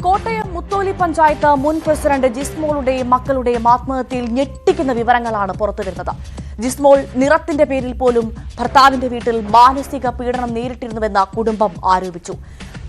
കോട്ടയം മുത്തോലി പഞ്ചായത്ത് മുൻ പ്രസിഡന്റ് ജിസ്മോളുടെയും മക്കളുടെയും ആത്മഹത്യയിൽ ഞെട്ടിക്കുന്ന വിവരങ്ങളാണ് പുറത്തുവരുന്നത്. ജിസ്മോൾ നിറത്തിന്റെ പേരിൽ പോലും ഭർത്താവിന്റെ വീട്ടിൽ മാനസിക പീഡനം നേരിട്ടിരുന്നുവെന്ന് കുടുംബം ആരോപിച്ചു.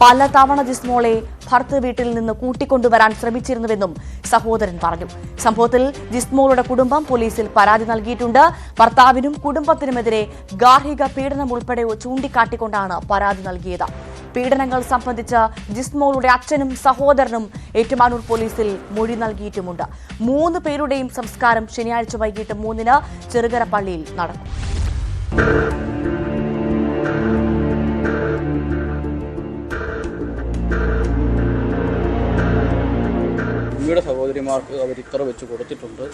പലതവണ ജിസ്മോളെ ഭർത്തൃ വീട്ടിൽ നിന്ന് കൂട്ടിക്കൊണ്ടുവരാൻ ശ്രമിച്ചിരുന്നുവെന്നും സഹോദരൻ പറഞ്ഞു. സംഭവത്തിൽ ജിസ്മോളുടെ കുടുംബം പോലീസിൽ പരാതി നൽകിയിട്ടുണ്ട്. ഭർത്താവിനും കുടുംബത്തിനുമെതിരെ ഗാർഹിക പീഡനം ഉൾപ്പെടെ ചൂണ്ടിക്കാട്ടിക്കൊണ്ടാണ് പരാതി നൽകിയത്. പീഡനങ്ങൾ സംബന്ധിച്ച് ജിസ്മോളുടെ അച്ഛനും സഹോദരനും ഏറ്റുമാനൂർ പോലീസിൽ മൊഴി നൽകിയിട്ടുമുണ്ട്. 3 പേരുടെയും സംസ്കാരം ശനിയാഴ്ച വൈകിട്ട് 3-ന് ചെറുകര പള്ളിയിൽ നടക്കും. ഉമ്മയുടെ സഹോദരിമാർക്ക് അവർ ഇത്ര വെച്ച് കൊടുത്തിട്ടുണ്ട്,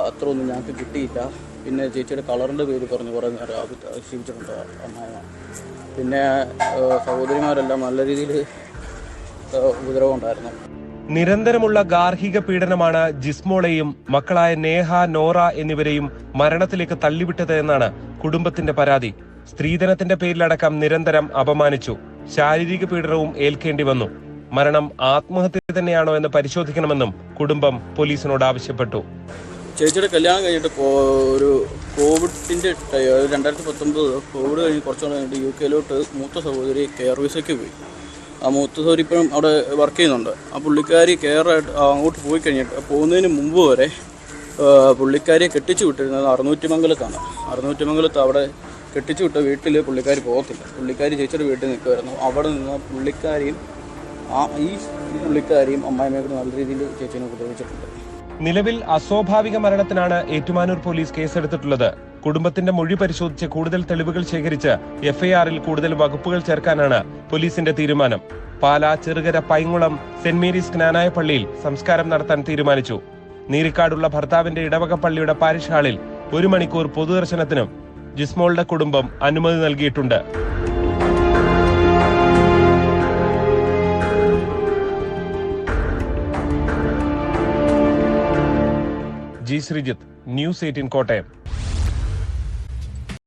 അത്ര ഒന്നും ഞങ്ങൾക്ക് കിട്ടിയില്ല. പിന്നെ ചേച്ചിയുടെ കളറിൻ്റെ പേര് പറഞ്ഞ് കുറേ നേരം ആക്ഷേപിച്ചിട്ടുണ്ട് അമ്മായിമ്മ. പിന്നെ സഹോദരിമാരെല്ലാം നല്ല രീതിയിൽ ഉപദ്രവം ഉണ്ടായിരുന്നു. നിരന്തരമുള്ള ഗാർഹിക പീഡനമാണ് ജിസ്മോളെയും മക്കളായ നേഹ, നോറ എന്നിവരെയും മരണത്തിലേക്ക് തള്ളിവിട്ടത് എന്നാണ് കുടുംബത്തിന്റെ പരാതി. സ്ത്രീധനത്തിന്റെ പേരിലടക്കം നിരന്തരം അപമാനിച്ചു. ശാരീരിക പീഡനവും ഏൽക്കേണ്ടി വന്നു. മരണം ആത്മഹത്യ തന്നെയാണോ എന്ന് പരിശോധിക്കണമെന്നും കുടുംബം പോലീസിനോട് ആവശ്യപ്പെട്ടു. ചേച്ചിയുടെ കല്യാണം കഴിഞ്ഞിട്ട് ഒരു കോവിഡിൻ്റെ 2019 കോവിഡ് കഴിഞ്ഞ് കുറച്ച് കഴിഞ്ഞിട്ട് UK മൂത്ത സഹോദരി കെയർ വിസയ്ക്ക് പോയി. ആ മൂത്ത സഹോദരി ഇപ്പോഴും അവിടെ വർക്ക് ചെയ്യുന്നുണ്ട്. ആ പുള്ളിക്കാരി അങ്ങോട്ട് പോയി കഴിഞ്ഞിട്ട് പോകുന്നതിന് മുമ്പ് വരെ പുള്ളിക്കാരിയെ കെട്ടിച്ചു വിട്ടിരുന്നത് അറുന്നൂറ്റിമംഗലത്താണ്. അറുന്നൂറ്റിമംഗലത്ത് അവിടെ കെട്ടിച്ചു വിട്ട വീട്ടിൽ പുള്ളിക്കാരി പോകത്തില്ല. പുള്ളിക്കാരി ചേച്ചിയുടെ വീട്ടിൽ നിൽക്കുമായിരുന്നു. അവിടെ നിന്ന് പുള്ളിക്കാരിയും അമ്മായിമ്മയൊക്കെ നല്ല രീതിയിൽ ചേച്ചിനെ ഉപദ്രവിച്ചിട്ടുണ്ട്. നിലവിൽ അസ്വാഭാവിക മരണത്തിനാണ് ഏറ്റുമാനൂർ പോലീസ് കേസെടുത്തിട്ടുള്ളത്. കുടുംബത്തിന്റെ മൊഴി പരിശോധിച്ച് കൂടുതൽ തെളിവുകൾ ശേഖരിച്ച് FIR-ൽ കൂടുതൽ വകുപ്പുകൾ ചേർക്കാനാണ് പോലീസിന്റെ തീരുമാനം. പാലാ, ചെറുകര, പൈങ്ങുളം സെന്റ് മേരീസ് ജ്ഞാനായ പള്ളിയിൽ സംസ്കാരം നടത്താൻ തീരുമാനിച്ചു. നീരിക്കാടുള്ള ഭർത്താവിന്റെ ഇടവക പള്ളിയുടെ പാരിഷ് ഹാളിൽ 1 മണിക്കൂർ പൊതുദർശനത്തിനും ജിസ്മോളുടെ കുടുംബം അനുമതി നൽകിയിട്ടുണ്ട്. G Sreejith, News 18 Kottayam.